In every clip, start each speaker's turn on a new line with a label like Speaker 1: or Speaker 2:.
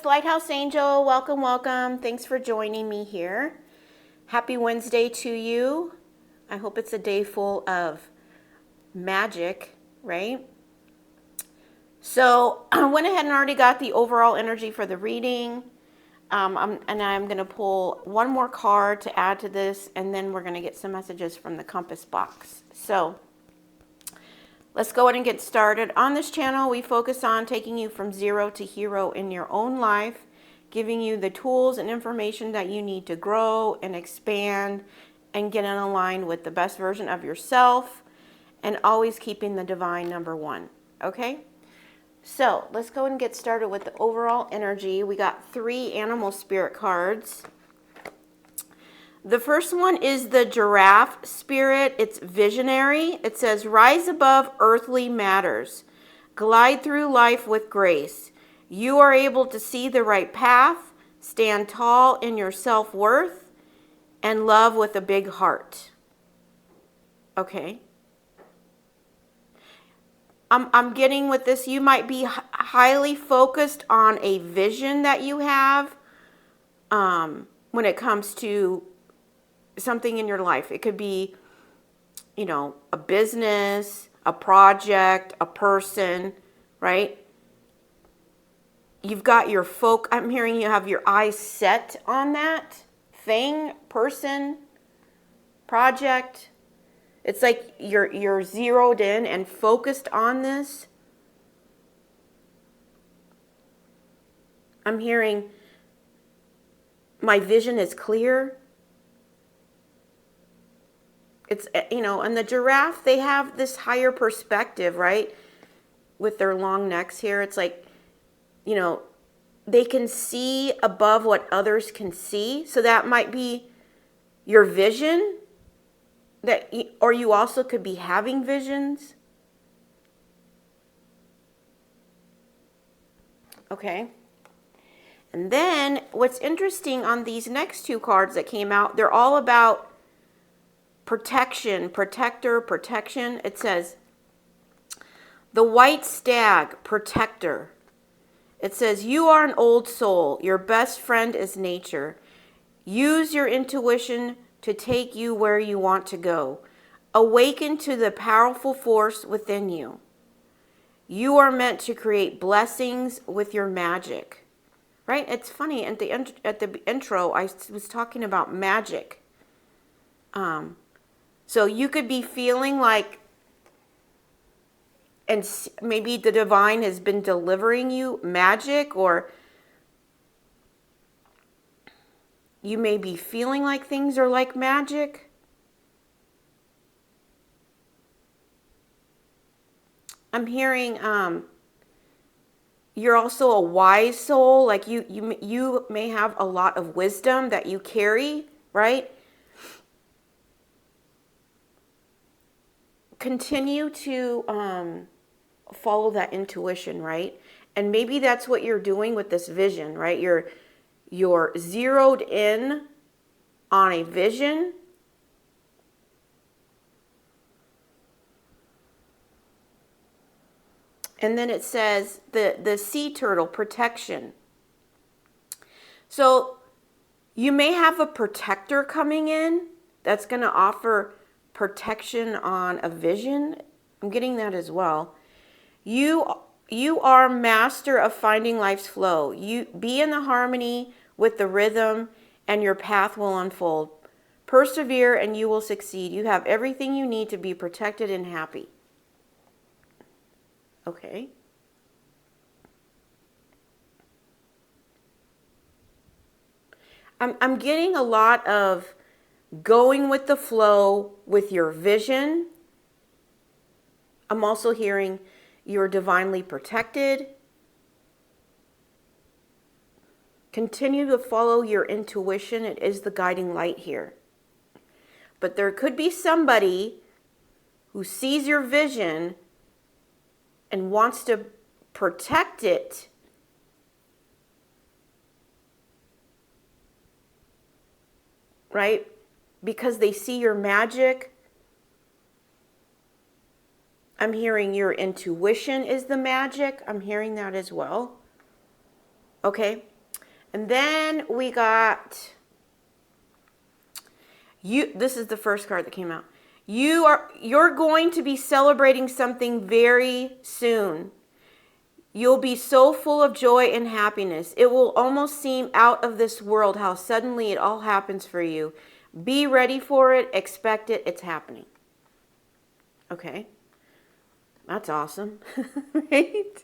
Speaker 1: it's Lighthouse Angel. Welcome, welcome. Thanks for joining me here. Happy Wednesday to you. I hope it's a day full of magic, right? So I went ahead and already got the overall energy for the reading. I'm going to pull one more card to add to this, and then we're going to get some messages from the compass box. So let's go ahead and get started. On this channel, we focus on taking you from zero to hero in your own life, giving you the tools and information that you need to grow and expand and get in line with the best version of yourself, and always keeping the divine number one. Okay? So let's go and get started with the overall energy. We got 3 animal spirit cards. The first one is the giraffe spirit. It's visionary. It says, rise above earthly matters. Glide through life with grace. You are able to see the right path, stand tall in your self-worth, and love with a big heart. Okay. I'm getting with this, you might be highly focused on a vision that you have when it comes to something in your life. It could be, a business, a project, a person, right? You've got your I'm hearing you have your eyes set on that thing, person, project. It's like you're zeroed in and focused on this. I'm hearing my vision is clear. It's, and the giraffe, they have this higher perspective, right? With their long necks here. It's like, they can see above what others can see. So that might be your vision. Or you also could be having visions. Okay. And then what's interesting on these next 2 cards that came out, they're all about protection, protector, protection. It says, the white stag, protector. It says, you are an old soul. Your best friend is nature. Use your intuition to take you where you want to go. Awaken to the powerful force within you. You are meant to create blessings with your magic. Right? It's funny, at the intro, I was talking about magic. So you could be feeling like, and maybe the divine has been delivering you magic, or you may be feeling like things are like magic. I'm hearing you're also a wise soul. Like you may have a lot of wisdom that you carry, right? Continue to follow that intuition, right? And maybe that's what you're doing with this vision, right? You're zeroed in on a vision. And then it says the sea turtle, protection. So you may have a protector coming in that's going to offer protection on a vision. I'm getting that as well. You are master of finding life's flow. You be in the harmony with the rhythm, and your path will unfold. Persevere and you will succeed. You have everything you need to be protected and happy. Okay. I'm getting a lot of going with the flow with your vision. I'm also hearing you're divinely protected. Continue to follow your intuition. It is the guiding light here. But there could be somebody who sees your vision and wants to protect it. Right? Because they see your magic. I'm hearing your intuition is the magic. I'm hearing that as well. Okay? And then we got you. This is the first card that came out. You're going to be celebrating something very soon. You'll be so full of joy and happiness. It will almost seem out of this world how suddenly it all happens for you. Be ready for it. Expect it. It's happening. Okay. That's awesome. Right?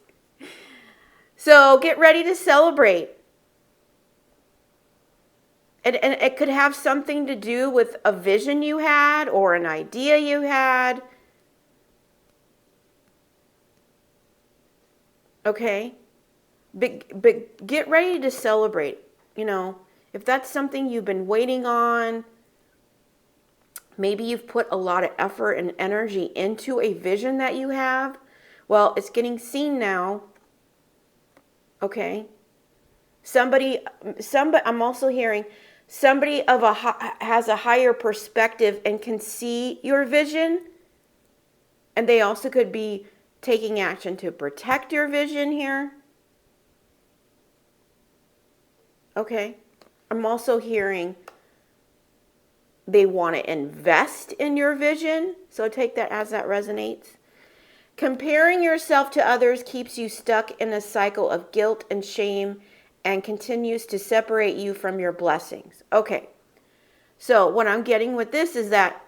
Speaker 1: So get ready to celebrate. And it could have something to do with a vision you had or an idea you had. Okay? But get ready to celebrate. You know, if that's something you've been waiting on, maybe you've put a lot of effort and energy into a vision that you have. Well, it's getting seen now. Okay? Somebody, I'm also hearing somebody has a higher perspective and can see your vision. And they also could be taking action to protect your vision here. Okay. I'm also hearing they want to invest in your vision. So take that as that resonates. Comparing yourself to others keeps you stuck in a cycle of guilt and shame and continues to separate you from your blessings. Okay. So what I'm getting with this is that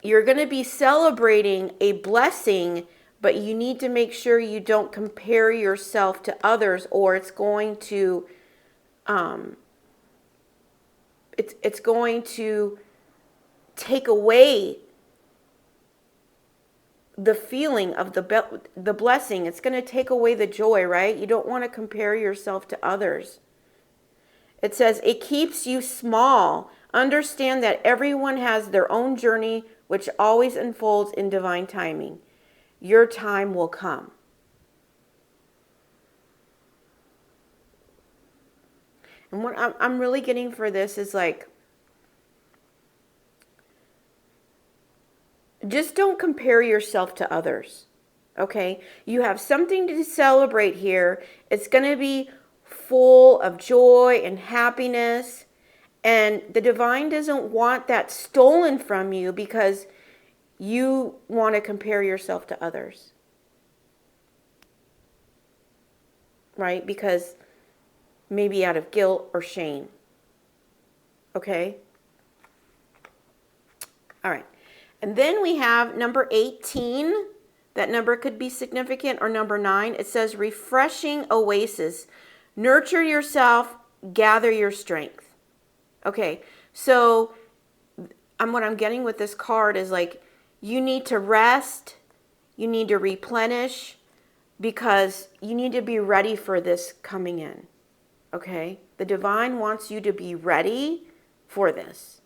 Speaker 1: you're going to be celebrating a blessing, but you need to make sure you don't compare yourself to others, or it's going to it's going to take away the feeling of the blessing. It's going to take away the joy, right? You don't want to compare yourself to others. It says it keeps you small. Understand that everyone has their own journey, which always unfolds in divine timing. Your time will come. And what I'm really getting for this is like, just don't compare yourself to others. Okay? You have something to celebrate here. It's going to be full of joy and happiness. And the divine doesn't want that stolen from you because you want to compare yourself to others. Right? Because maybe out of guilt or shame. Okay? All right. And then we have number 18. That number could be significant, or number 9. It says refreshing oasis. Nurture yourself, gather your strength. Okay, so what I'm getting with this card is like, you need to rest, you need to replenish, because you need to be ready for this coming in. Okay, the divine wants you to be ready for this.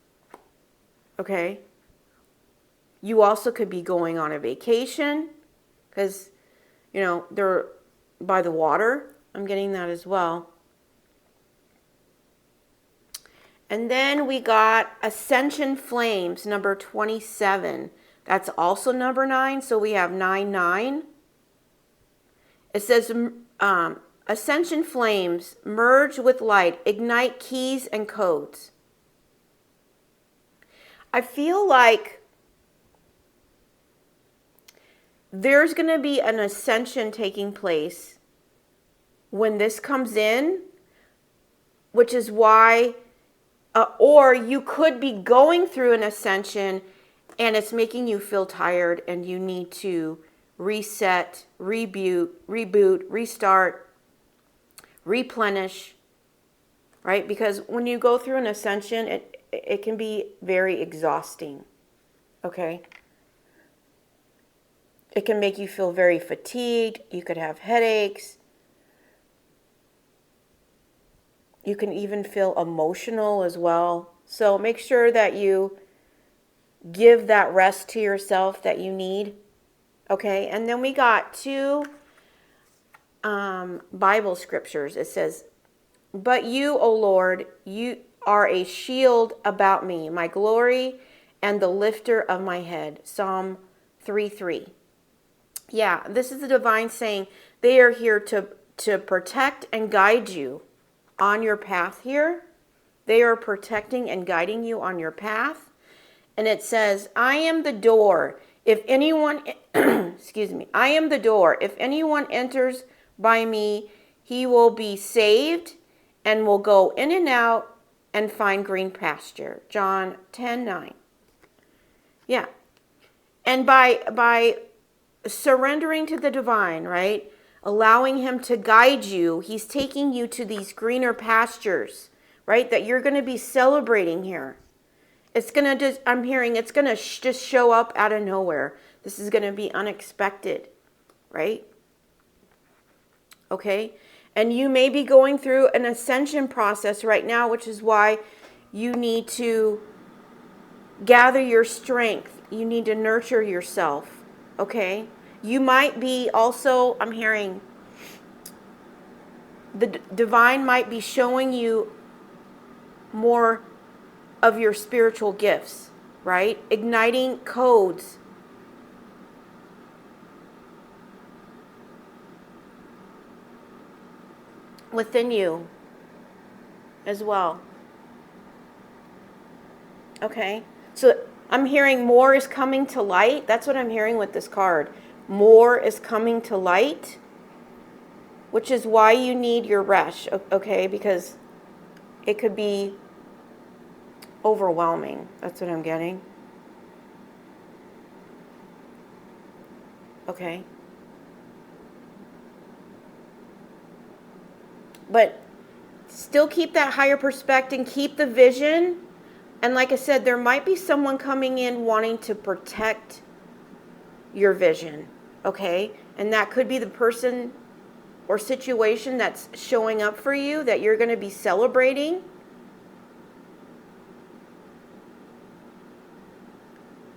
Speaker 1: Okay, you also could be going on a vacation, because, you know, they're by the water. I'm getting that as well. And then we got Ascension Flames, number 27. That's also number 9, so we have 9-9. It says, Ascension Flames, merge with light, ignite keys and codes. I feel like there's going to be an ascension taking place when this comes in, which is why, or you could be going through an ascension and it's making you feel tired and you need to reset, reboot, restart, replenish, right? Because when you go through an ascension, it can be very exhausting, okay? It can make you feel very fatigued. You could have headaches. You can even feel emotional as well. So make sure that you give that rest to yourself that you need. Okay, and then we got 2 Bible scriptures. It says, but you, O Lord, you are a shield about me, my glory and the lifter of my head. Psalm 3:3. Yeah, this is the divine saying they are here to to protect and guide you on your path here. They are protecting and guiding you on your path. And it says, I am the door. If anyone, excuse me, I am the door. If anyone enters by me, he will be saved and will go in and out and find green pasture. John 10:9. Yeah. And by surrendering to the divine, right? Allowing him to guide you, he's taking you to these greener pastures, right? That you're going to be celebrating here. It's going to just, I'm hearing it's going to just show up out of nowhere. This is going to be unexpected, right? Okay? And you may be going through an ascension process right now, which is why you need to gather your strength. You need to nurture yourself, okay? You might be also, I'm hearing, the divine might be showing you more of your spiritual gifts, right? Igniting codes. Within you as well. Okay? So I'm hearing more is coming to light. That's what I'm hearing with this card. More is coming to light, which is why you need your rest, okay? Because it could be overwhelming. That's what I'm getting. Okay. But still keep that higher perspective, keep the vision. And like I said, there might be someone coming in wanting to protect your vision, okay? And that could be the person or situation that's showing up for you that you're going to be celebrating.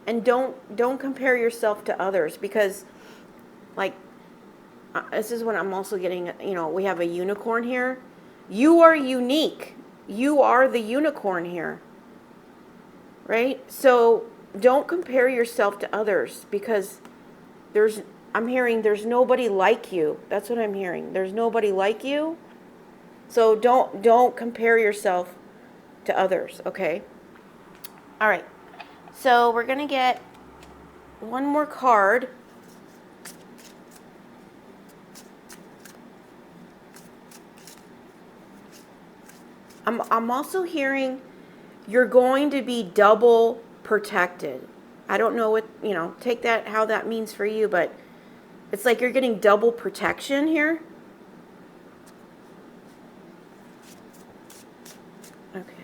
Speaker 1: And don't compare yourself to others, because like this is what I'm also getting, you know, we have a unicorn here. You are unique. You are the unicorn here. Right? So don't compare yourself to others, because I'm hearing there's nobody like you. That's what I'm hearing. There's nobody like you. So don't compare yourself to others, okay? All right. So we're going to get one more card. I'm also hearing you're going to be double protected. I don't know what, you know, take that how that means for you, but it's like you're getting double protection here. Okay.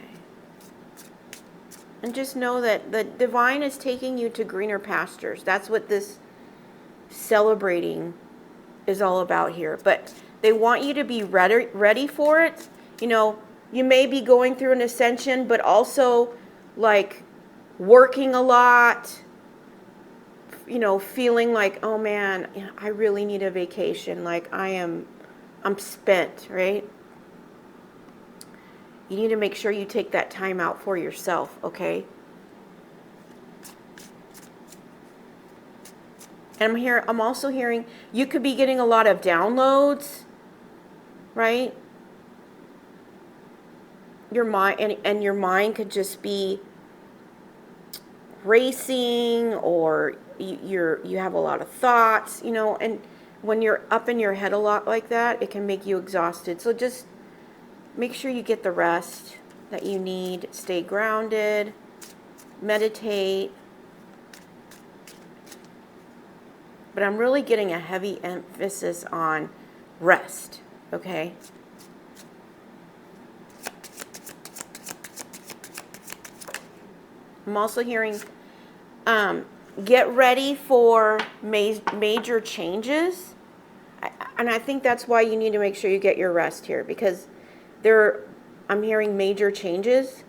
Speaker 1: And just know that the divine is taking you to greener pastures. That's what this celebrating is all about here. But they want you to be ready for it. You know, you may be going through an ascension, but also like working a lot, you know, feeling like, oh man, I really need a vacation. Like I'm spent, right? You need to make sure you take that time out for yourself, okay? And I'm also hearing you could be getting a lot of downloads, right? Your mind and your mind could just be racing, or you have a lot of thoughts, you know, and when you're up in your head a lot like that, it can make you exhausted. So just make sure you get the rest that you need. Stay grounded, meditate. But I'm really getting a heavy emphasis on rest, okay? I'm also hearing get ready for major changes. And I think that's why you need to make sure you get your rest here, because I'm hearing major changes.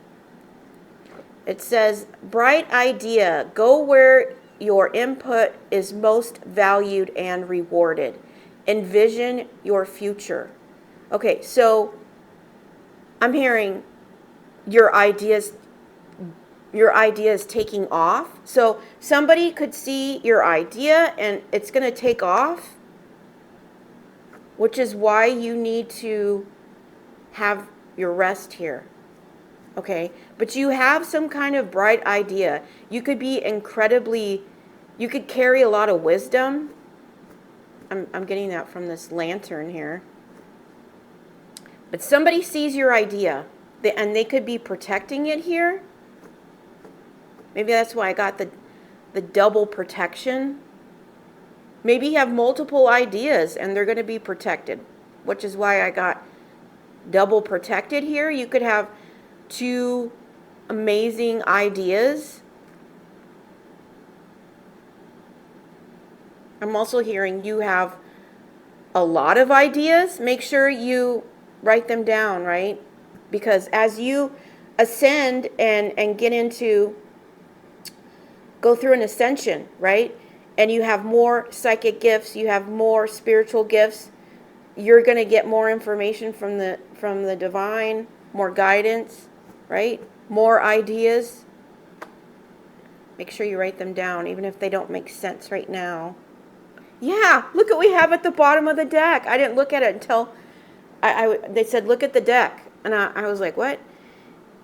Speaker 1: It says, bright idea, go where your input is most valued and rewarded. Envision your future. Okay, so I'm hearing your ideas taking off. So somebody could see your idea and it's going to take off. which is why you need to have your rest here. Okay, but you have some kind of bright idea. You could be you could carry a lot of wisdom. I'm getting that from this lantern here. But somebody sees your idea, and they could be protecting it here. Maybe that's why I got the double protection. Maybe you have multiple ideas and they're going to be protected, which is why I got double protected here. You could have two amazing ideas. I'm also hearing you have a lot of ideas. Make sure you write them down, right? Because as you ascend and go through an ascension, right? And you have more psychic gifts, you have more spiritual gifts, you're going to get more information from the divine, more guidance, right? More ideas. Make sure you write them down, even if they don't make sense right now. Yeah, look what we have at the bottom of the deck. I didn't look at it until they said, look at the deck. And I was like, what?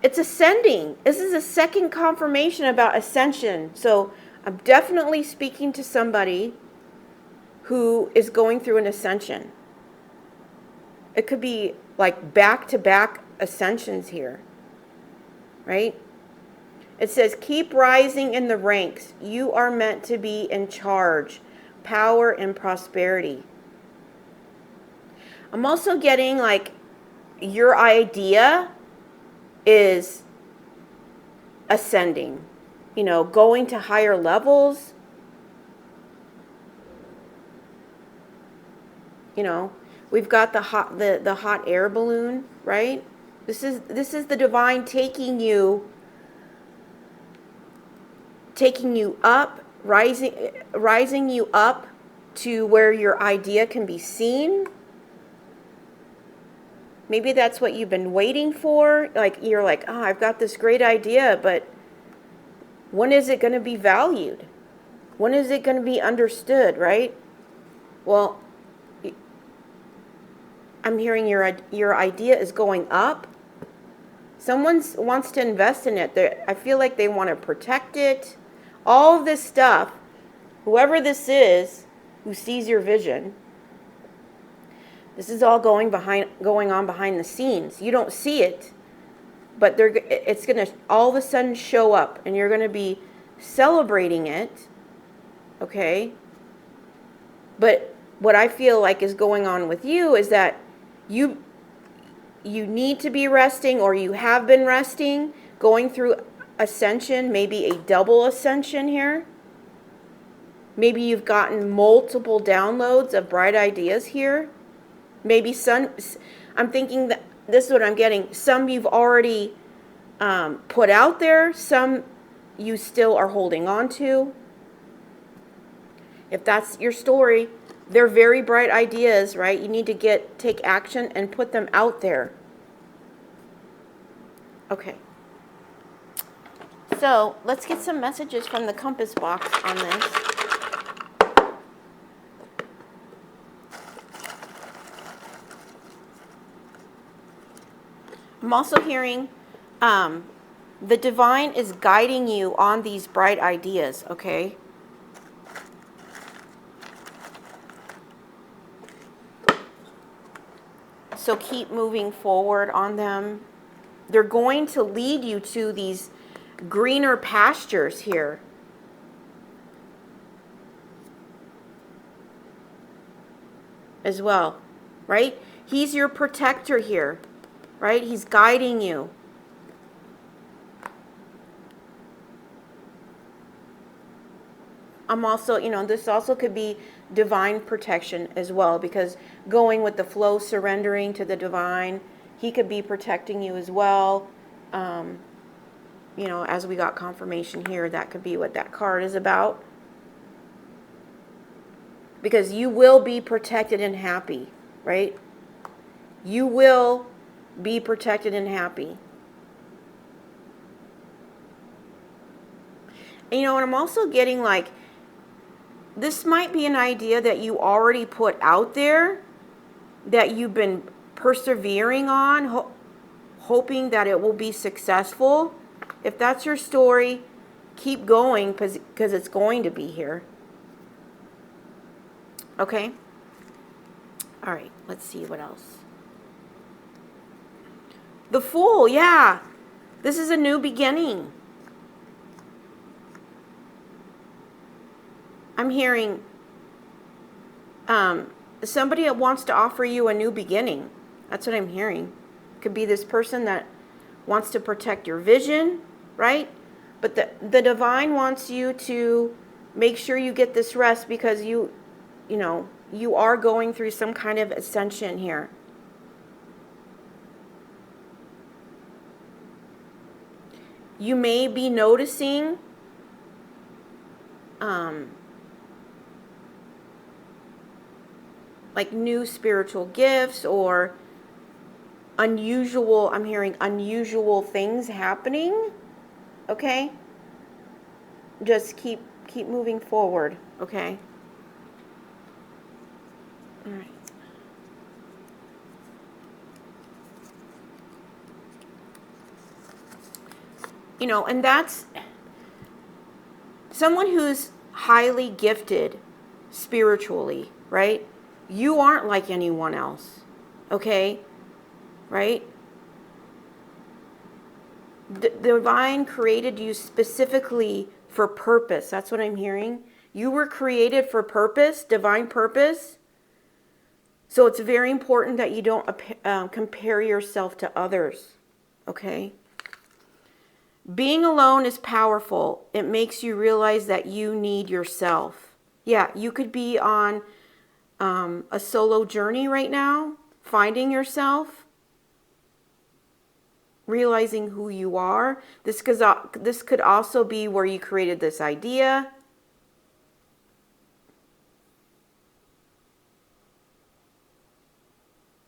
Speaker 1: It's ascending. This is a second confirmation about ascension. So I'm definitely speaking to somebody who is going through an ascension. It could be like back-to-back ascensions here, right? It says, keep rising in the ranks. You are meant to be in charge, power and prosperity. I'm also getting like your idea is ascending, going to higher levels. We've got the hot air balloon, right? This is the divine taking you up, rising you up to where your idea can be seen. Maybe that's what you've been waiting for. Like, you're like, oh, I've got this great idea, but when is it going to be valued? When is it going to be understood, right? Well, I'm hearing your idea is going up. Someone wants to invest in it. I feel like they want to protect it. All of this stuff, whoever this is who sees your vision, this is all going on behind the scenes. You don't see it, but it's going to all of a sudden show up, and you're going to be celebrating it, okay? But what I feel like is going on with you is that you need to be resting, or you have been resting, going through ascension, maybe a double ascension here. Maybe you've gotten multiple downloads of bright ideas here. Maybe I'm thinking that this is what I'm getting. Some you've already put out there. Some you still are holding on to. If that's your story, they're very bright ideas, right? You need to take action and put them out there. Okay. So let's get some messages from the compass box on this. I'm also hearing the divine is guiding you on these bright ideas, okay? So keep moving forward on them. They're going to lead you to these greener pastures here. As well, right? He's your protector here. Right? He's guiding you. I'm also, this also could be divine protection as well, because going with the flow, surrendering to the divine, he could be protecting you as well. As we got confirmation here, that could be what that card is about. Because you will be protected and happy, right? You will be protected and happy. And and I'm also getting this might be an idea that you already put out there, that you've been persevering on, hoping that it will be successful. If that's your story, keep going because it's going to be here. Okay? All right, let's see what else. The Fool, yeah. This is a new beginning. I'm hearing somebody that wants to offer you a new beginning. That's what I'm hearing. Could be this person that wants to protect your vision, right? But the divine wants you to make sure you get this rest because you are going through some kind of ascension here. You may be noticing like new spiritual gifts or I'm hearing unusual things happening. Okay? Just keep moving forward, okay? All right. And that's someone who's highly gifted spiritually, right? You aren't like anyone else, okay? Right? The divine created you specifically for purpose. That's what I'm hearing. You were created for purpose, divine purpose. So it's very important that you don't compare yourself to others, okay? Being alone is powerful. It makes you realize that you need yourself. Yeah, you could be on a solo journey right now, finding yourself, realizing who you are. This could also be where you created this idea.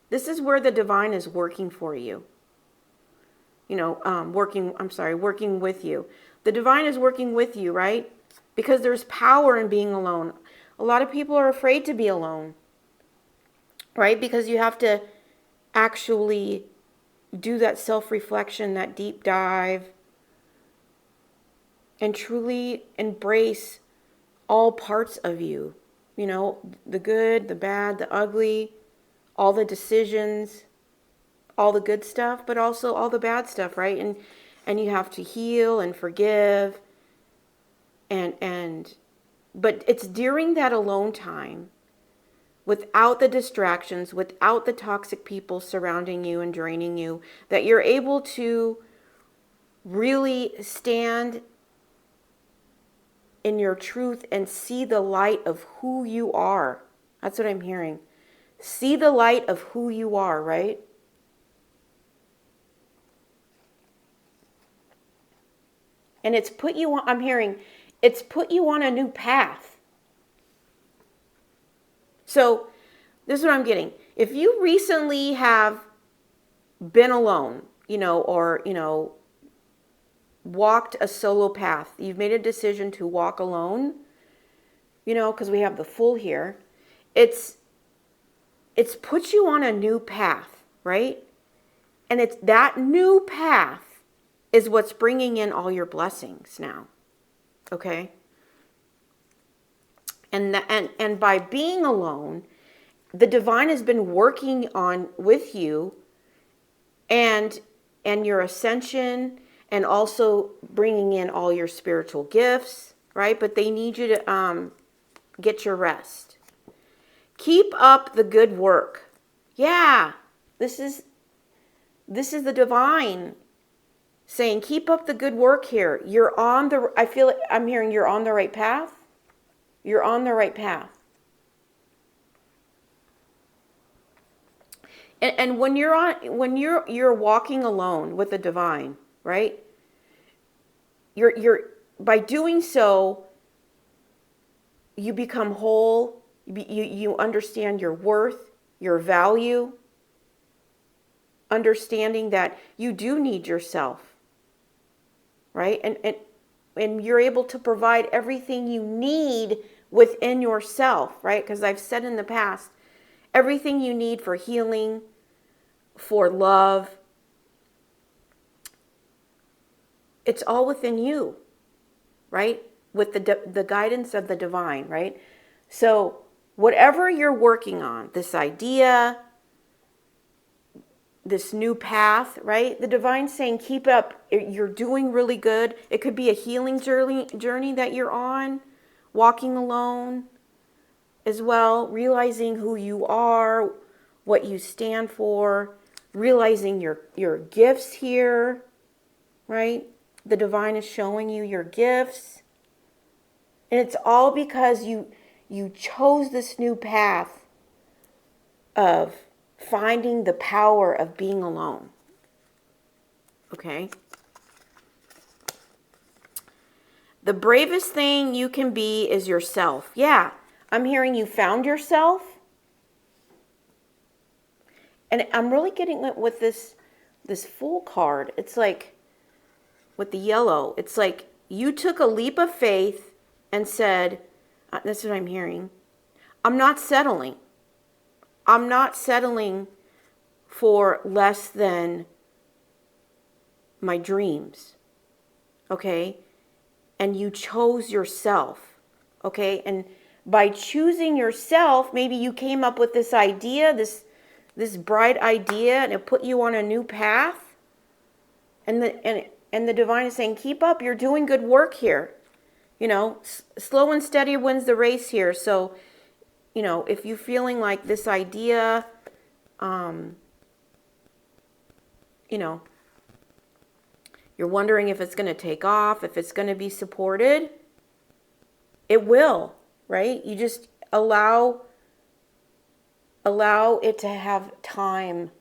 Speaker 1: This is where the divine is working for you. Working with you. The divine is working with you, right? Because there's power in being alone. A lot of people are afraid to be alone, right? Because you have to actually do that self-reflection, that deep dive, and truly embrace all parts of you. The good, the bad, the ugly, all the decisions, all the good stuff, but also all the bad stuff, right? And you have to heal and forgive. But it's during that alone time, without the distractions, without the toxic people surrounding you and draining you, that you're able to really stand in your truth and see the light of who you are. That's what I'm hearing. See the light of who you are, right? And it's put you on a new path. So this is what I'm getting. If you recently have been alone, or walked a solo path, you've made a decision to walk alone, because we have the Fool here, it's put you on a new path, right? And it's that new path is what's bringing in all your blessings now. Okay? And by being alone, the divine has been working on with you and your ascension, and also bringing in all your spiritual gifts, right? But they need you to get your rest. Keep up the good work. Yeah, this is the divine saying, keep up the good work here. I'm hearing you're on the right path. You're on the right path. And when you're walking alone with the divine, right? You're by doing so, you become whole. You understand your worth, your value, understanding that you do need yourself, right? And you're able to provide everything you need within yourself, right? Because I've said in the past, everything you need for healing, for love, it's all within you, right? With the guidance of the divine, right? So whatever you're working on, this idea, this new path, right? The divine's saying, keep up. You're doing really good. It could be a healing journey that you're on, walking alone as well, realizing who you are, what you stand for, realizing your gifts here, right? The divine is showing you your gifts. And it's all because you chose this new path of finding the power of being alone. Okay? The bravest thing you can be is yourself. Yeah, I'm hearing you found yourself. And I'm really getting it with this Fool card. It's like, with the yellow, it's like you took a leap of faith and said, that's what I'm hearing, I'm not settling. I'm not settling for less than my dreams. Okay? And you chose yourself. Okay? And by choosing yourself, maybe you came up with this idea, this bright idea, and it put you on a new path. And the divine is saying, keep up, you're doing good work here. You know, slow and steady wins the race here. So, you know, if you're feeling like this idea, you know, you're wondering if it's going to take off, if it's going to be supported, it will, right? You just allow it to have time.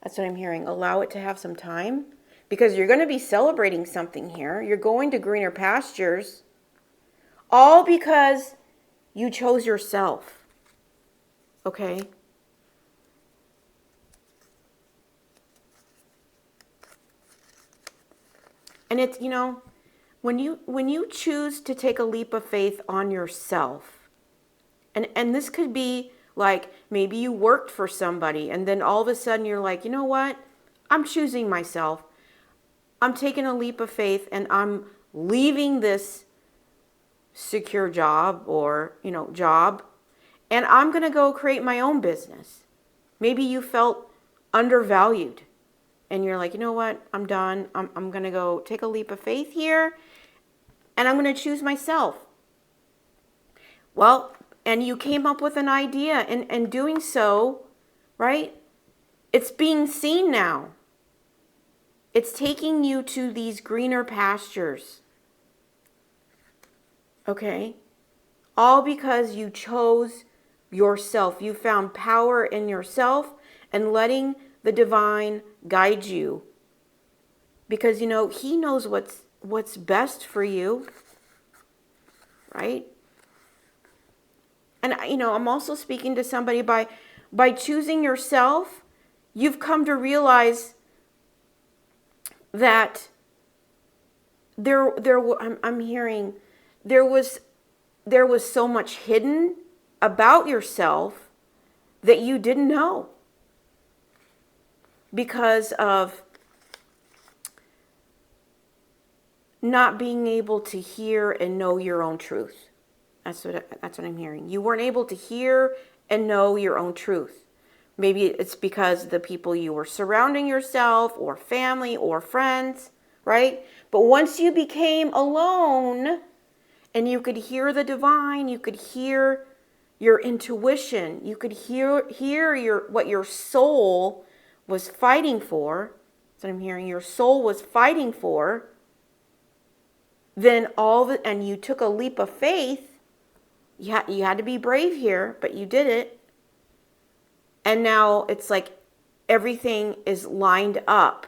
Speaker 1: That's what I'm hearing. Allow it to have some time. Because you're going to be celebrating something here. You're going to greener pastures. All because you chose yourself. Okay? And it's, you know, when you choose to take a leap of faith on yourself, and this could be like, maybe you worked for somebody, and then all of a sudden you're like, you know what? I'm choosing myself. I'm taking a leap of faith and I'm leaving this secure job or, you know, job, and I'm going to go create my own business. Maybe you felt undervalued and you're like, you know what? I'm done. I'm going to go take a leap of faith here and I'm going to choose myself. Well, and you came up with an idea, and doing so, right? It's being seen now. It's taking you to these greener pastures. Okay? All because you chose yourself. You found power in yourself and letting the divine guide you. Because, you know, he knows what's best for you. Right? And, you know, I'm also speaking to somebody by choosing yourself, you've come to realize that I'm hearing there was so much hidden about yourself that you didn't know because of not being able to hear and know your own truth. That's what I'm hearing. You weren't able to hear and know your own truth. Maybe it's because the people you were surrounding yourself, or family, or friends, right? But once you became alone and you could hear the divine, you could hear your intuition, you could hear what your soul was fighting for. That's what I'm hearing. Your soul was fighting for. Then and you took a leap of faith. You had to be brave here, but you did it. And now it's like everything is lined up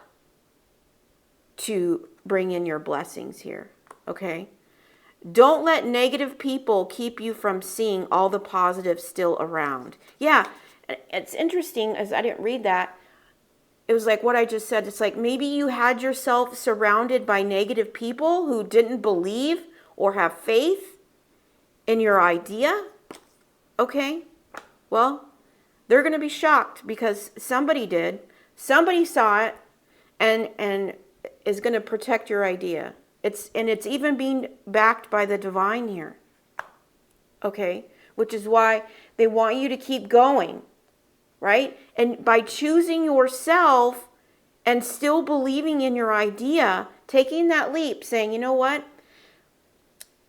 Speaker 1: to bring in your blessings here. Okay? Don't let negative people keep you from seeing all the positives still around. Yeah, it's interesting, as I didn't read that. It was like what I just said. It's like maybe you had yourself surrounded by negative people who didn't believe or have faith in your idea. Okay? Well, they're going to be shocked because somebody did. Somebody saw it and is going to protect your idea. It's even being backed by the divine here. Okay? Which is why they want you to keep going, right? And by choosing yourself and still believing in your idea, taking that leap, saying, you know what?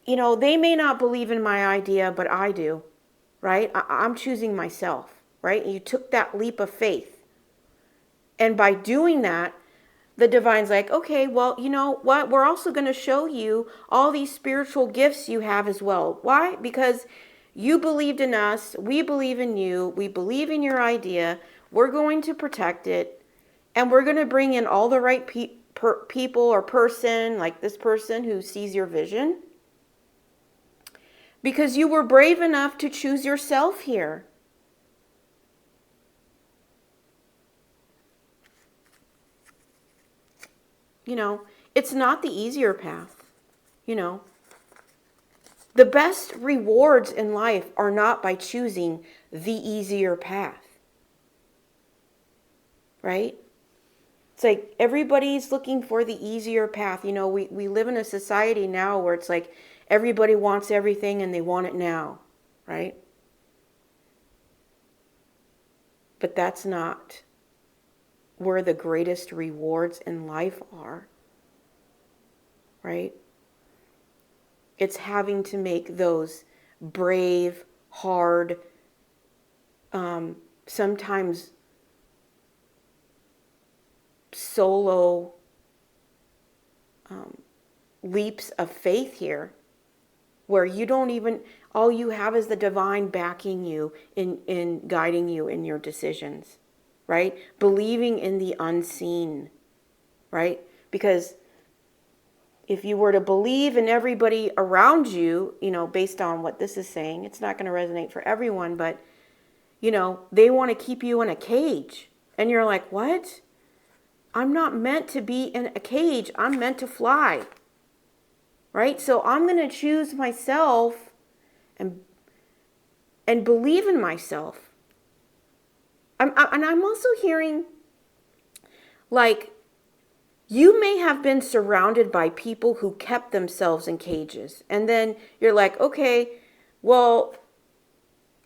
Speaker 1: They may not believe in my idea, but I do, right? I'm choosing myself, right? And you took that leap of faith. And by doing that, the divine's like, okay, well, you know what? We're also going to show you all these spiritual gifts you have as well. Why? Because you believed in us. We believe in you. We believe in your idea. We're going to protect it. And we're going to bring in all the right people or person, like this person who sees your vision. Because you were brave enough to choose yourself here. It's not the easier path. The best rewards in life are not by choosing the easier path. Right? It's like everybody's looking for the easier path. We live in a society now where it's like everybody wants everything and they want it now. Right? But that's not where the greatest rewards in life are. Right? It's having to make those brave, hard, sometimes solo leaps of faith here, where you don't even, all you have is the divine backing you in guiding you in your decisions, right? Believing in the unseen, right? Because if you were to believe in everybody around you, based on what this is saying, it's not going to resonate for everyone, but, they want to keep you in a cage. And you're like, what? I'm not meant to be in a cage. I'm meant to fly. Right? So I'm going to choose myself and believe in myself. And I'm also hearing, like, you may have been surrounded by people who kept themselves in cages. And then you're like, okay, well,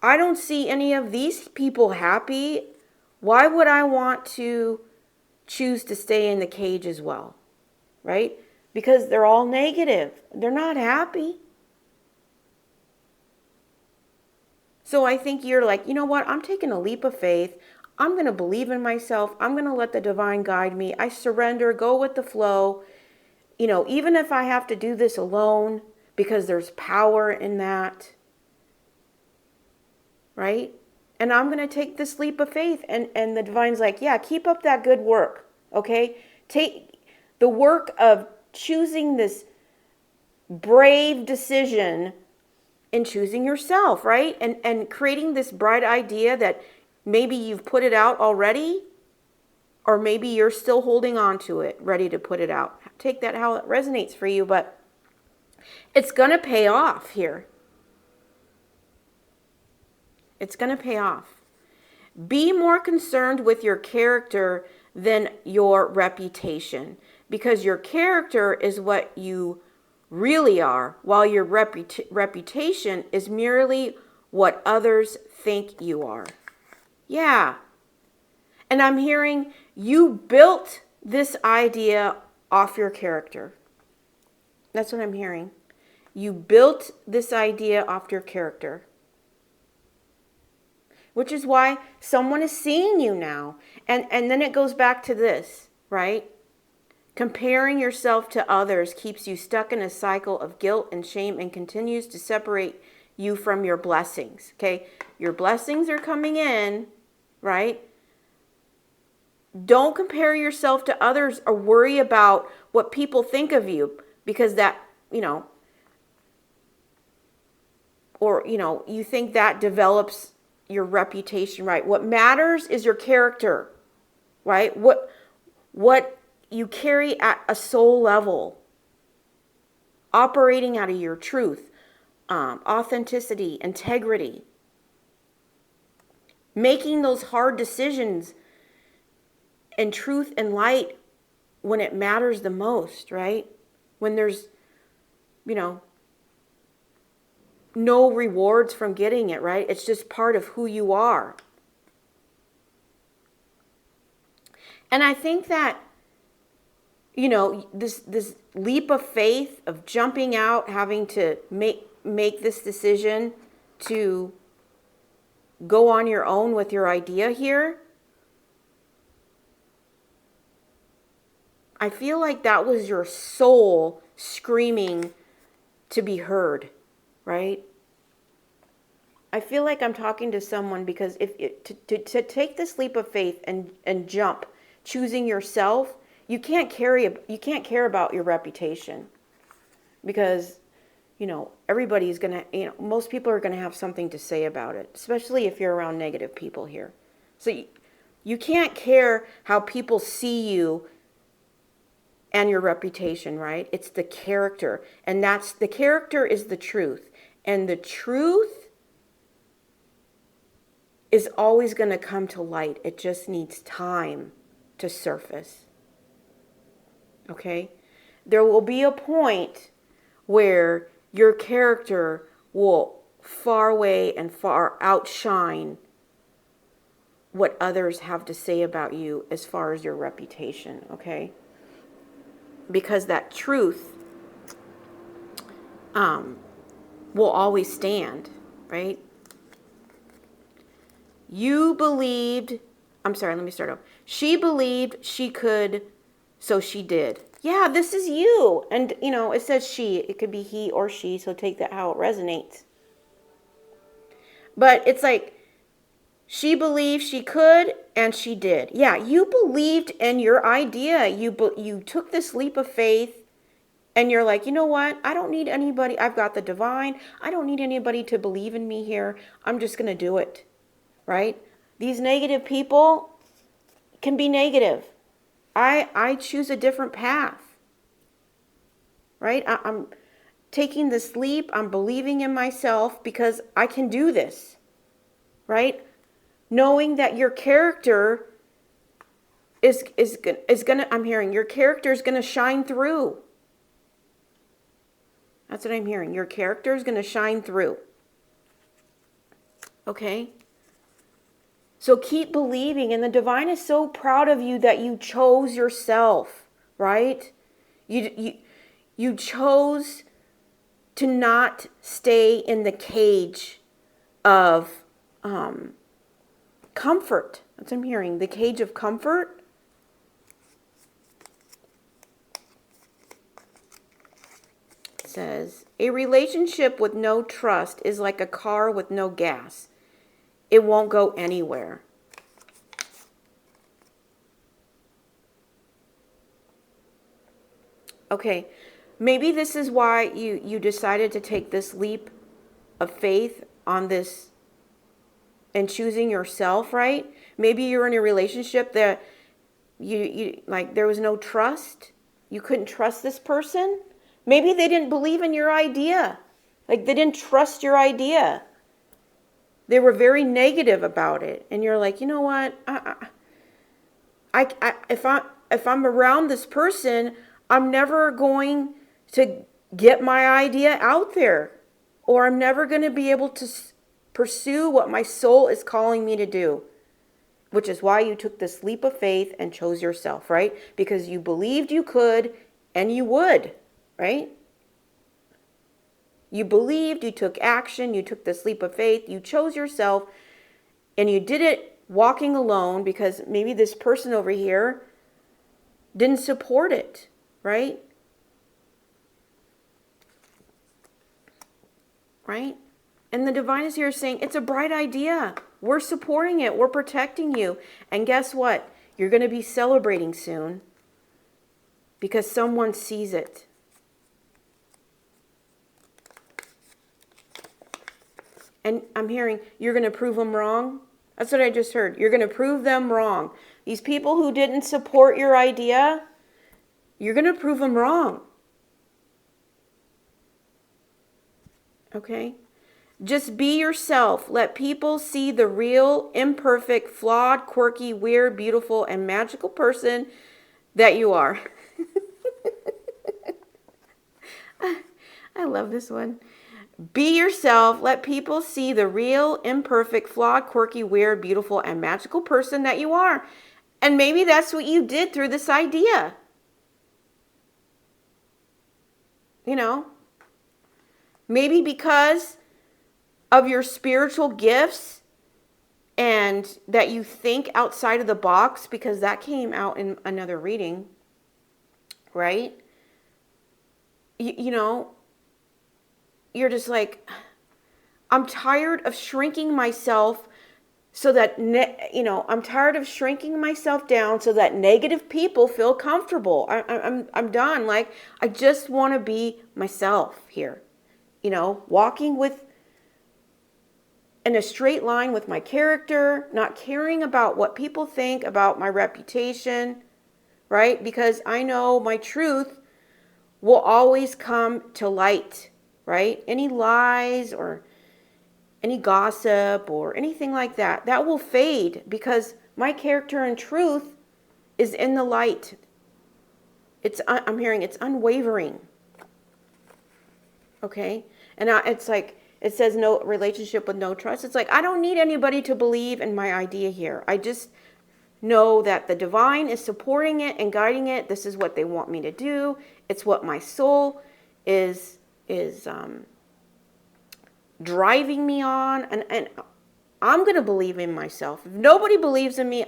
Speaker 1: I don't see any of these people happy. Why would I want to choose to stay in the cage as well? Right? Because they're all negative. They're not happy. So I think you're like, you know what? I'm taking a leap of faith. I'm going to believe in myself. I'm going to let the divine guide me. I surrender, go with the flow. Even if I have to do this alone, because there's power in that. Right? And I'm going to take this leap of faith. And the divine's like, yeah, keep up that good work. Okay? Take the work of choosing this brave decision in choosing yourself, right? And creating this bright idea that maybe you've put it out already, or maybe you're still holding on to it, ready to put it out. Take that how it resonates for you, but it's going to pay off here. It's going to pay off. Be more concerned with your character than your reputation, because your character is what you really are, while your reputation is merely what others think you are. Yeah. And I'm hearing you built this idea off your character. That's what I'm hearing. You built this idea off your character. Which is why someone is seeing you now. And then it goes back to this, right? Comparing yourself to others keeps you stuck in a cycle of guilt and shame and continues to separate you from your blessings. Okay? Your blessings are coming in, right? Don't compare yourself to others or worry about what people think of you, because that, you think that develops your reputation, right? What matters is your character, right? What you carry at a soul level, operating out of your truth, authenticity, integrity. making those hard decisions in truth and light when it matters the most, right? When there's, no rewards from getting it, right? It's just part of who you are. And I think that, this leap of faith of jumping out, having to make this decision to go on your own with your idea here, I feel like that was your soul screaming to be heard, right? I feel like I'm talking to someone, because to take this leap of faith and jump, choosing yourself, you can't care about your reputation, because everybody's gonna, most people are gonna have something to say about it, especially if you're around negative people here. So you can't care how people see you and your reputation, right? It's the character, and the character is the truth, and the truth is always going to come to light. It just needs time to surface. Okay? There will be a point where your character will far away and far outshine what others have to say about you as far as your reputation, okay? Because that truth will always stand, right? Let me start over. She believed she could, so she did. Yeah, this is you. And, it says she. It could be he or she, so take that how it resonates. But it's like, she believed she could, and she did. Yeah, you believed in your idea. You took this leap of faith, and you're like, you know what? I don't need anybody. I've got the divine. I don't need anybody to believe in me here. I'm just going to do it, right? These negative people can be negative. I choose a different path, right? I'm taking this leap. I'm believing in myself because I can do this, right? Knowing that your character is gonna, I'm hearing, your character is gonna shine through. That's what I'm hearing. Your character is gonna shine through. Okay? So keep believing, and the divine is so proud of you that you chose yourself, right? You chose to not stay in the cage of comfort. That's what I'm hearing. The cage of comfort. It says, a relationship with no trust is like a car with no gas. It won't go anywhere. Okay, maybe this is why you decided to take this leap of faith on this and choosing yourself, right? Maybe you're in a relationship that you like there was no trust. You couldn't trust this person. Maybe they didn't believe in your idea. Like they didn't trust your idea. They were very negative about it. And you're like, you know what? If I'm around this person, I'm never going to get my idea out there. Or I'm never going to be able to pursue what my soul is calling me to do. Which is why you took this leap of faith and chose yourself, right? Because you believed you could and you would, right? You believed, you took action, you took this leap of faith, you chose yourself, and you did it walking alone because maybe this person over here didn't support it, right? Right? And the divine is here saying, it's a bright idea. We're supporting it. We're protecting you. And guess what? You're going to be celebrating soon because someone sees it. And I'm hearing, you're going to prove them wrong. That's what I just heard. You're going to prove them wrong. These people who didn't support your idea, you're going to prove them wrong. Okay? Just be yourself. Let people see the real, imperfect, flawed, quirky, weird, beautiful, and magical person that you are. I love this one. Be yourself. Let people see the real, imperfect, flawed, quirky, weird, beautiful, and magical person that you are. And maybe that's what you did through this idea. You know, maybe because of your spiritual gifts and that you think outside of the box, because that came out in another reading, right? You know, you're just like, I'm tired of shrinking myself so that, I'm tired of shrinking myself down so that negative people feel comfortable. I'm done. Like, I just want to be myself here, walking in a straight line with my character, not caring about what people think about my reputation, right? Because I know my truth will always come to light, right? Any lies or any gossip or anything like that, that will fade because my character and truth is in the light. I'm hearing it's unwavering. Okay? And it's like, it says no relationship with no trust. It's like, I don't need anybody to believe in my idea here. I just know that the divine is supporting it and guiding it. This is what they want me to do. It's what my soul is driving me on, and I'm going to believe in myself. If nobody believes in me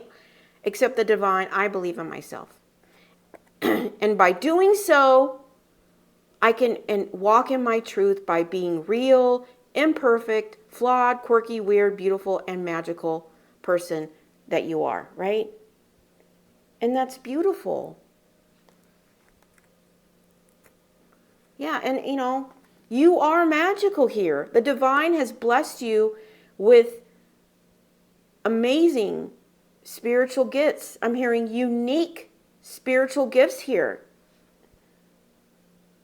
Speaker 1: except the divine, I believe in myself. And by doing so, I can walk in my truth by being real, imperfect, flawed, quirky, weird, beautiful, and magical person that you are, right? And that's beautiful. Yeah, and you are magical here. The divine has blessed you with amazing spiritual gifts. I'm hearing unique spiritual gifts here.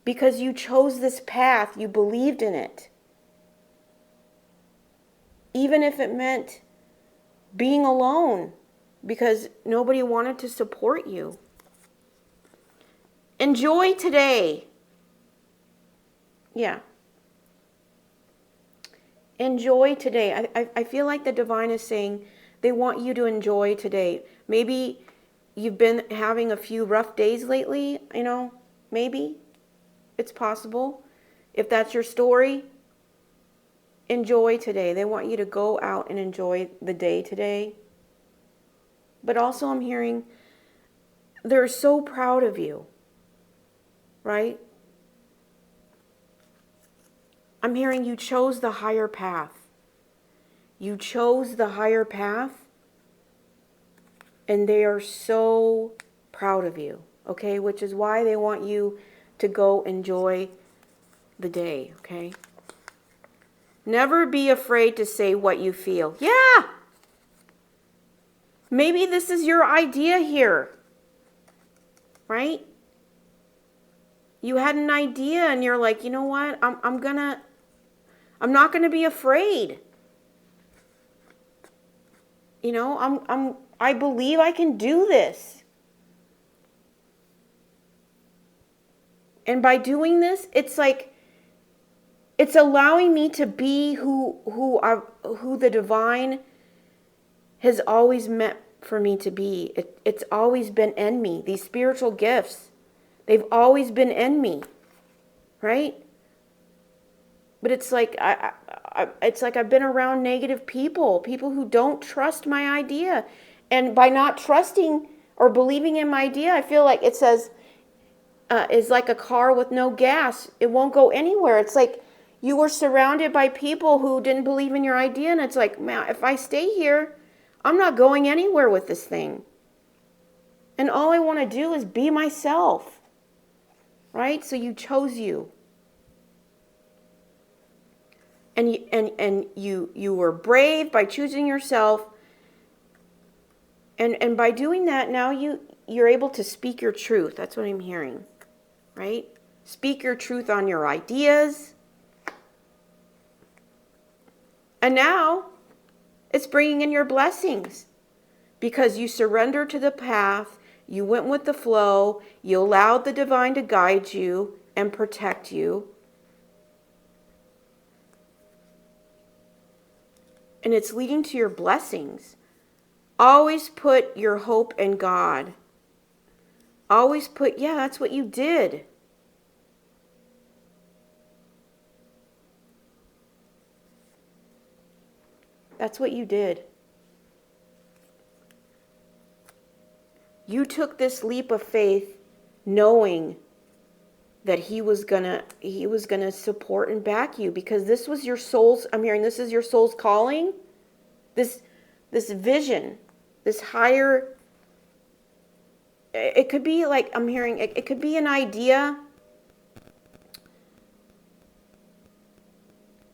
Speaker 1: Because you chose this path, you believed in it. Even if it meant being alone, because nobody wanted to support you. Enjoy today. Yeah. Enjoy today. I feel like the divine is saying they want you to enjoy today. Maybe you've been having a few rough days lately, maybe. It's possible. If that's your story, enjoy today. They want you to go out and enjoy the day today. But also I'm hearing they're so proud of you, right? I'm hearing you chose the higher path. You chose the higher path, and they are so proud of you, okay? Which is why they want you to go enjoy the day, okay? Never be afraid to say what you feel. Yeah! Maybe this is your idea here, right? You had an idea and you're like, you know what? I'm not gonna be afraid. I believe I can do this. And by doing this, it's like, it's allowing me to be who the divine has always meant for me to be. It's always been in me. These spiritual gifts, they've always been in me, right? But it's like I've been around negative people who don't trust my idea. And by not trusting or believing in my idea, I feel like it says, is like a car with no gas. It won't go anywhere. It's like you were surrounded by people who didn't believe in your idea. And it's like, man, if I stay here, I'm not going anywhere with this thing. And all I want to do is be myself. Right? So you chose you. And you were brave by choosing yourself. And by doing that, now you're able to speak your truth. That's what I'm hearing. Right? Speak your truth on your ideas. And now it's bringing in your blessings because you surrendered to the path, you went with the flow, you allowed the divine to guide you and protect you. And it's leading to your blessings. Always put your hope in God. Always put, yeah, that's what you did. That's what you did. You took this leap of faith knowing that he was gonna support and back you because this was your soul's, I'm hearing this is your soul's calling. This vision, this higher, it could be like, I'm hearing, it could be an idea.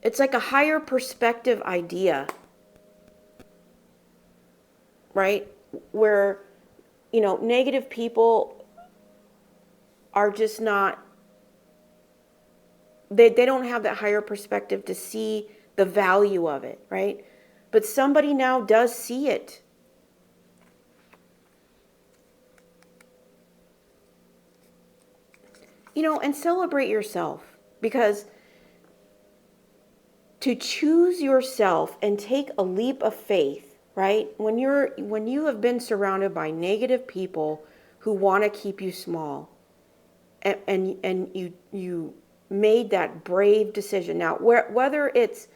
Speaker 1: It's like a higher perspective idea, right? Where, negative people are just not, they don't have that higher perspective to see the value of it, right? But somebody now does see it. And celebrate yourself, because to choose yourself and take a leap of faith, right? When you have been surrounded by negative people who want to keep you small, and you made that brave decision. Now, whether it's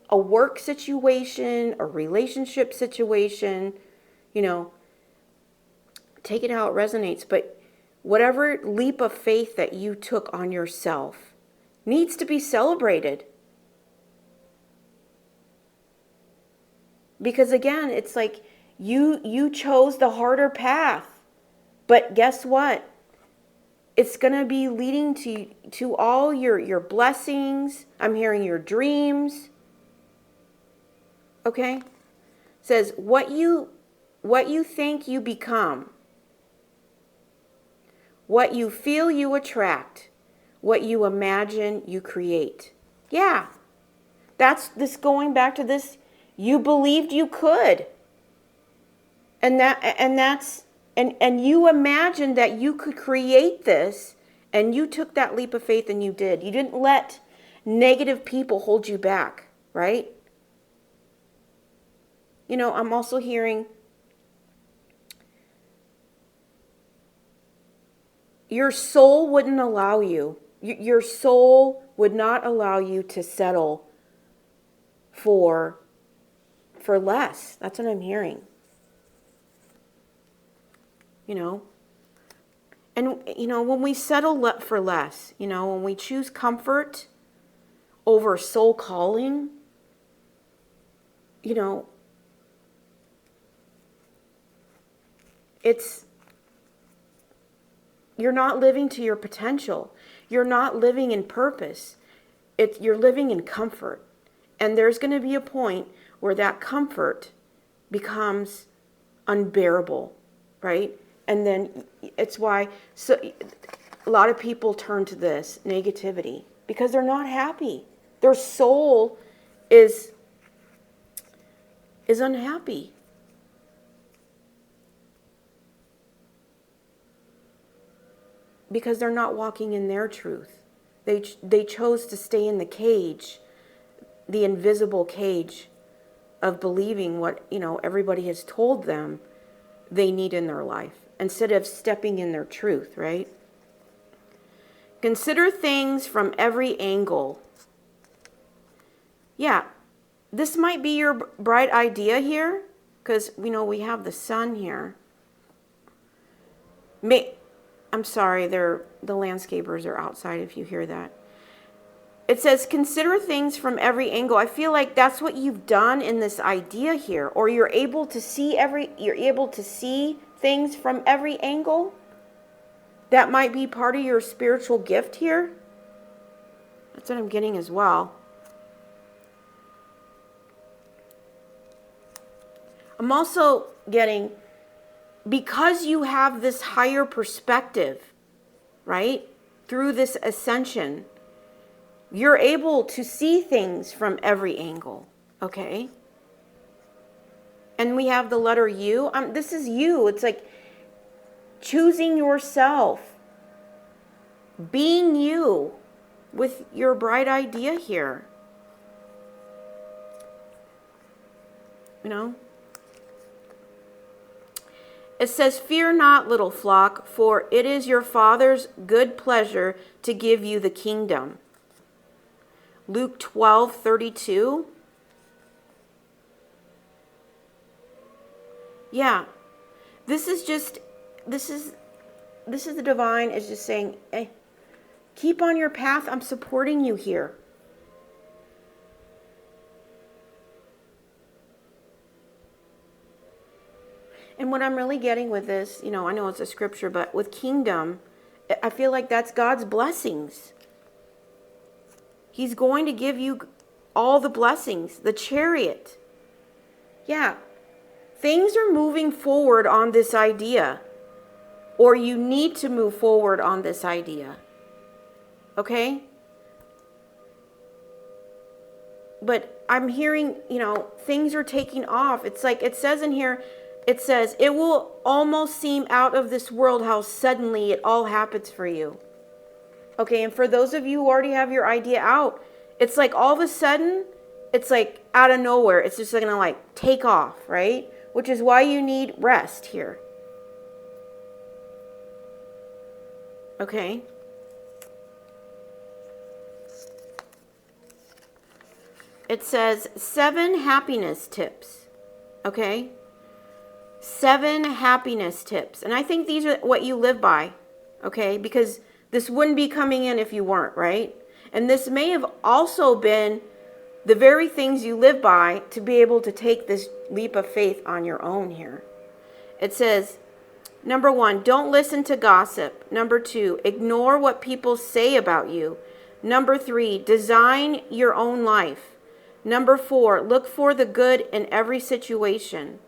Speaker 1: a work situation, a relationship situation, take it how it resonates. But whatever leap of faith that you took on yourself needs to be celebrated. Because again, it's like you chose the harder path. But guess what? It's going to be leading to all your blessings. I'm hearing your dreams. Okay? It says what you think you become. What you feel you attract. What you imagine you create. Yeah. That's this going back to this. You believed you could. And you imagined that you could create this, and you took that leap of faith and you did. You didn't let negative people hold you back, right? I'm also hearing your soul wouldn't allow you. Your soul would not allow you to settle for less. That's what I'm hearing. And when we settle for less, when we choose comfort over soul calling, you're not living to your potential. You're not living in purpose. You're living in comfort. And there's going to be a point where that comfort becomes unbearable, right? And then it's why a lot of people turn to this negativity because they're not happy. Their soul is unhappy. Because they're not walking in their truth. They chose to stay in the cage, the invisible cage of believing what, everybody has told them they need in their life, instead of stepping in their truth, right? Consider things from every angle. Yeah, this might be your bright idea here, because, we have the sun here. I'm sorry, the landscapers are outside if you hear that. It says, consider things from every angle. I feel like that's what you've done in this idea here. Or you're able to see things from every angle. That might be part of your spiritual gift here. That's what I'm getting as well. I'm also getting, because you have this higher perspective, right? Through this ascension, you're able to see things from every angle. Okay. And we have the letter U. This is you. It's like choosing yourself. Being you with your bright idea here. You know? It says, "Fear not, little flock, for it is your Father's good pleasure to give you the kingdom." Luke 12:32. Yeah. This is the divine is just saying, hey, keep on your path. I'm supporting you here. And what I'm really getting with this, I know it's a scripture, but with kingdom, I feel like that's God's blessings. He's going to give you all the blessings, the chariot. Yeah. Things are moving forward on this idea, or you need to move forward on this idea. Okay? But I'm hearing, things are taking off. It's like it says in here, it says, it will almost seem out of this world how suddenly it all happens for you. Okay, and for those of you who already have your idea out, it's like all of a sudden, it's like out of nowhere. It's just going to like take off, right? Which is why you need rest here. Okay. It says 7 happiness tips. Okay. 7 happiness tips. And I think these are what you live by. Okay. Because this wouldn't be coming in if you weren't, right? And this may have also been the very things you live by to be able to take this leap of faith on your own here. It says, number 1, don't listen to gossip. Number 2, ignore what people say about you. Number 3, design your own life. Number 4, look for the good in every situation.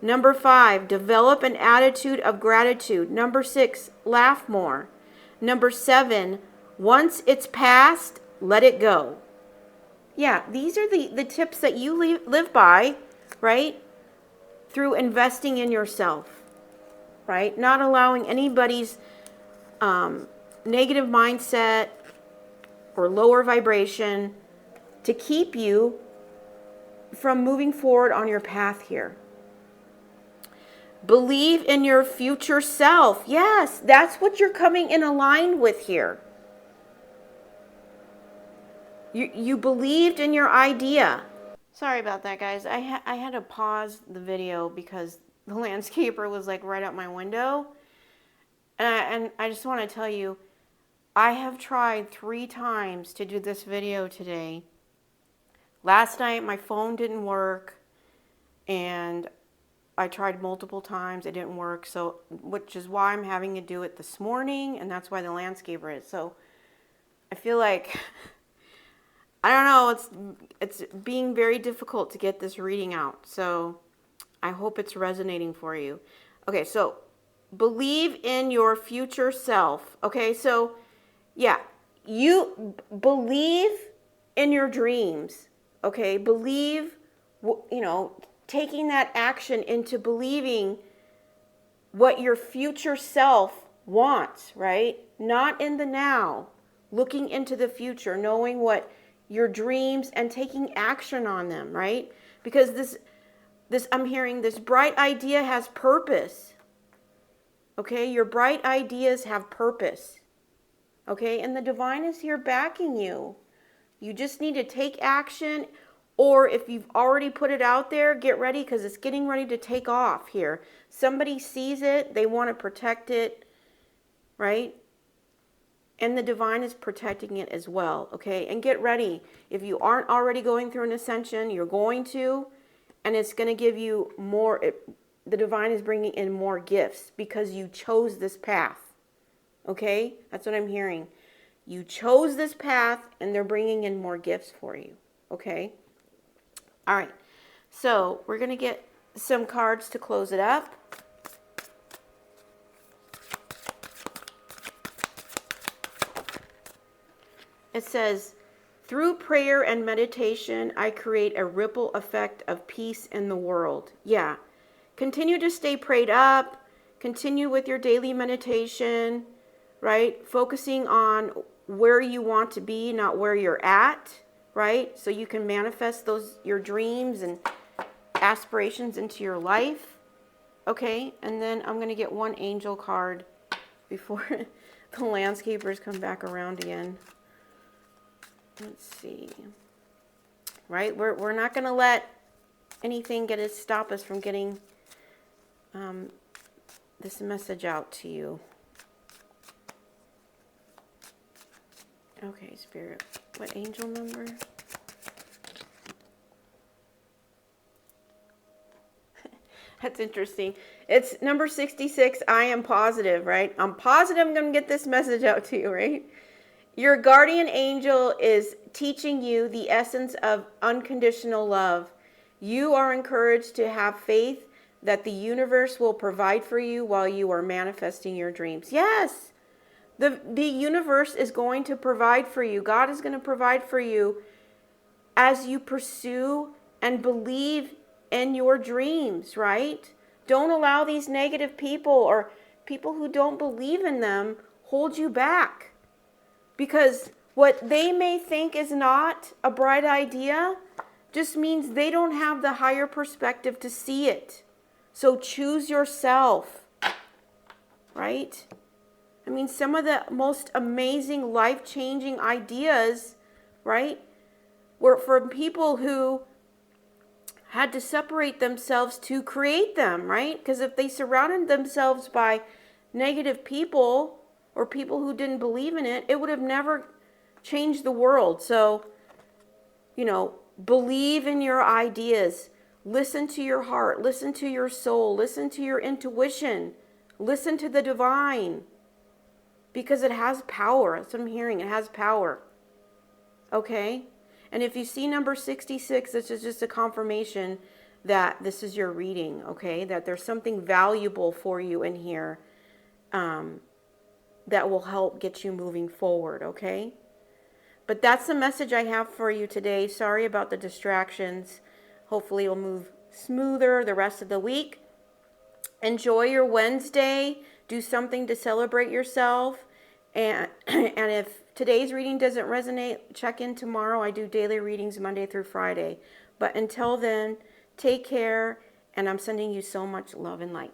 Speaker 1: Number 5, develop an attitude of gratitude. Number 6, laugh more. Number 7, once it's past, let it go. Yeah, these are the tips that you live by, right? Through investing in yourself, right? Not allowing anybody's negative mindset or lower vibration to keep you from moving forward on your path here. Believe in your future self. Yes, that's what you're coming in aligned with here. You believed in your idea. Sorry about that, guys. I had to pause the video because the landscaper was like right out my window. And I just want to tell you, I have tried 3 times to do this video today. Last night my phone didn't work, and I tried multiple times. It didn't work, so which is why I'm having to do it this morning, and that's why the landscaper is. So I feel like I don't know, it's being very difficult to get this reading out. So I hope it's resonating for you. Okay, so believe in your future self. Okay, so yeah, you believe in your dreams. Okay, believe, taking that action into believing what your future self wants, right? Not in the now, looking into the future, knowing what your dreams and taking action on them, right? Because this I'm hearing this bright idea has purpose. Okay, your bright ideas have purpose. Okay, and the divine is here backing you. You just need to take action, or if you've already put it out there, get ready because it's getting ready to take off here. Somebody sees it, they want to protect it, right? And the divine is protecting it as well, okay? And get ready. If you aren't already going through an ascension, you're going to, and it's going to give you more. The divine is bringing in more gifts because you chose this path, okay? That's what I'm hearing. You chose this path, and they're bringing in more gifts for you, okay? All right, so we're going to get some cards to close it up. It says, Through prayer and meditation, I create a ripple effect of peace in the world. Yeah. Continue to stay prayed up. Continue with your daily meditation, right? Focusing on where you want to be, not where you're at, right? So you can manifest your dreams and aspirations into your life. Okay, and then I'm going to get one angel card before the landscapers come back around again. Let's see. Right, we're not going to let anything stop us from getting this message out to you. Okay, Spirit, what angel number? That's interesting. It's number 66. I am positive, right? I'm positive I'm going to get this message out to you, right? Your guardian angel is teaching you the essence of unconditional love. You are encouraged to have faith that the universe will provide for you while you are manifesting your dreams. Yes, the universe is going to provide for you. God is going to provide for you as you pursue and believe in your dreams, right? Don't allow these negative people or people who don't believe in them hold you back. Because what they may think is not a bright idea just means they don't have the higher perspective to see it. So choose yourself, right? I mean, some of the most amazing, life-changing ideas, right, were from people who had to separate themselves to create them, right? Because if they surrounded themselves by negative people or people who didn't believe in it, it would have never changed the world. So, believe in your ideas. Listen to your heart. Listen to your soul. Listen to your intuition. Listen to the divine. Because it has power. That's what I'm hearing. It has power. Okay? And if you see number 66, this is just a confirmation that this is your reading, okay? That there's something valuable for you in here that will help get you moving forward, okay? But that's the message I have for you today. Sorry about the distractions. Hopefully it'll move smoother the rest of the week. Enjoy your Wednesday. Do something to celebrate yourself. And if today's reading doesn't resonate, check in tomorrow. I do daily readings Monday through Friday. But until then, take care, and I'm sending you so much love and light.